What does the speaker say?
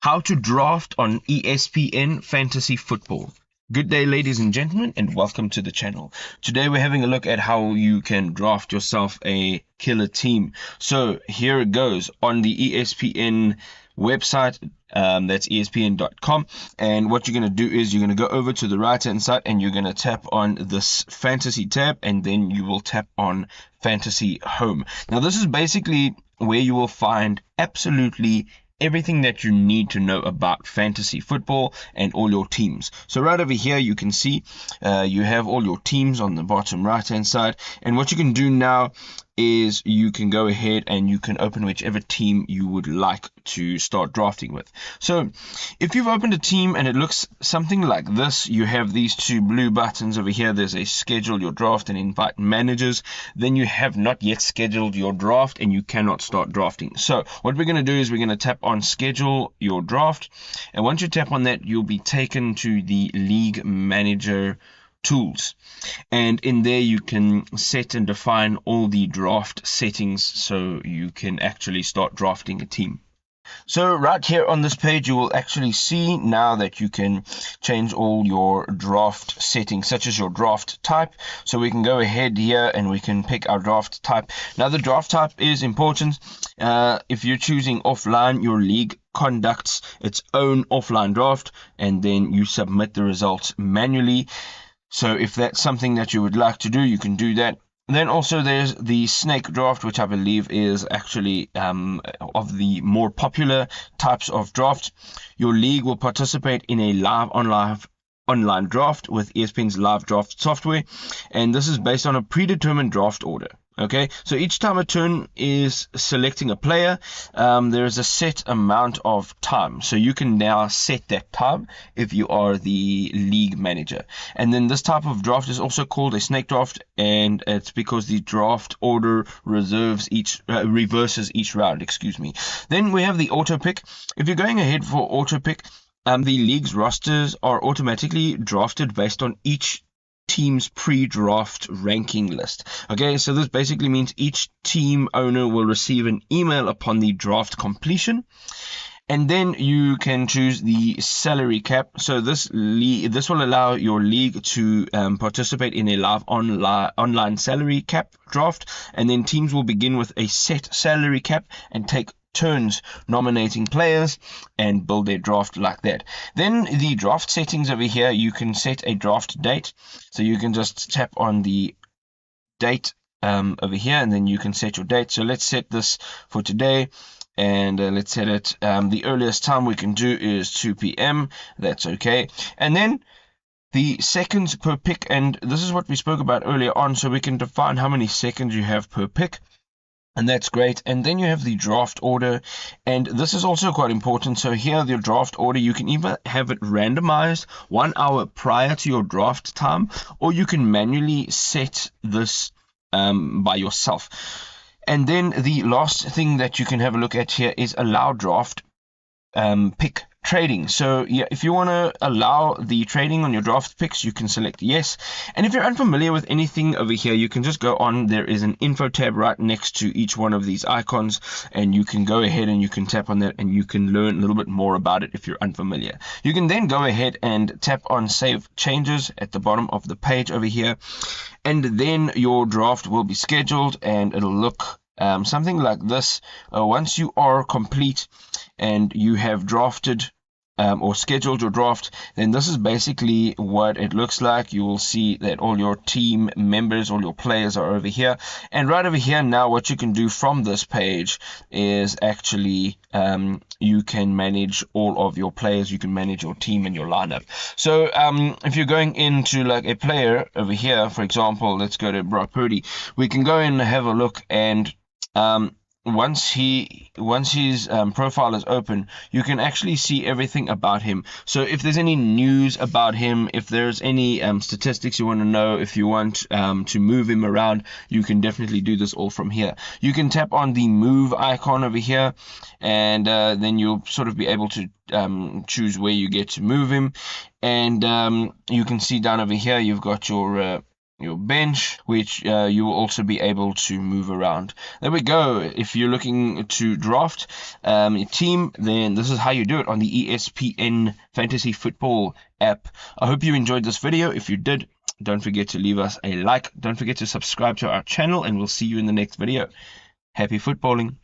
How to draft on ESPN fantasy football. Good day, ladies and gentlemen, and welcome to the channel. Today we're having a look at how you can draft yourself a killer team. So here it goes on the ESPN website. That's espn.com, and what you're going to do is you're going to go over to the right hand side and you're going to tap on this fantasy tab, and then you will tap on fantasy home. Now this is basically where you will find absolutely everything that you need to know about fantasy football and all your teams. So right over here you can see you have all your teams on the bottom right hand side, and what you can do now is you can go ahead and you can open whichever team you would like to start drafting with. So if you've opened a team and it looks something like this, you have these two blue buttons over here. There's a schedule your draft and invite managers. Then you have not yet scheduled your draft and you cannot start drafting. So what we're going to do is we're going to tap on schedule your draft, and once you tap on that, you'll be taken to the league manager tools, and in there you can set and define all the draft settings so you can actually start drafting a team. So right here on this page you will actually see now that you can change all your draft settings, such as your draft type. So we can go ahead here and we can pick our draft type. Now the draft type is important. If you're choosing offline, your league conducts its own offline draft and then you submit the results manually. So if that's something that you would like to do, you can do that. Then also there's the snake draft, which I believe is actually of the more popular types of draft. Your league will participate in a live online draft with ESPN's live draft software, and this is based on a predetermined draft order. Okay, so each time a turn is selecting a player, there is a set amount of time. So you can now set that time if you are the league manager. And then this type of draft is also called a snake draft, and it's because the draft order reverses each round. Excuse me. Then we have the auto pick. If you're going ahead for auto pick, the league's rosters are automatically drafted based on each team's pre-draft ranking list. Okay, so this basically means each team owner will receive an email upon the draft completion, and then you can choose the salary cap. So this will allow your league to participate in a live online salary cap draft, and then teams will begin with a set salary cap and take turns nominating players and build their draft like that. Then the draft settings over here, you can set a draft date. So you can just tap on the date over here, and then you can set your date. So let's set this for today, and let's set it. The earliest time we can do is 2 p.m. That's okay. And then the seconds per pick, and this is what we spoke about earlier on. So we can define how many seconds you have per pick, and that's great. And then you have the draft order, and this is also quite important. So here, the draft order, you can either have it randomized 1 hour prior to your draft time, or you can manually set this by yourself. And then the last thing that you can have a look at here is allow draft pick trading. So yeah, if you want to allow the trading on your draft picks, you can select yes. And if you're unfamiliar with anything over here, you can just go on. There is an info tab right next to each one of these icons, and you can go ahead and you can tap on that and you can learn a little bit more about it if you're unfamiliar. You can then go ahead and tap on save changes at the bottom of the page over here, and then your draft will be scheduled and it'll look something like this. Once you are complete and you have drafted or scheduled your draft, then this is basically what it looks like. You will see that all your team members, all your players are over here. And right over here now, what you can do from this page is actually you can manage all of your players. You can manage your team and your lineup. So if you're going into like a player over here, for example, let's go to Brock Purdy. We can go in and have a look, and once his profile is open, you can actually see everything about him. So if there's any news about him, if there's any statistics you want to know, if you want to move him around, you can definitely do this all from here. You can tap on the move icon over here, and then you'll sort of be able to choose where you get to move him. And you can see down over here you've got your your bench, which you will also be able to move around. There we go. If you're looking to draft a team, then this is how you do it on the ESPN Fantasy Football app. I hope you enjoyed this video. If you did, don't forget to leave us a like. Don't forget to subscribe to our channel, and we'll see you in the next video. Happy footballing.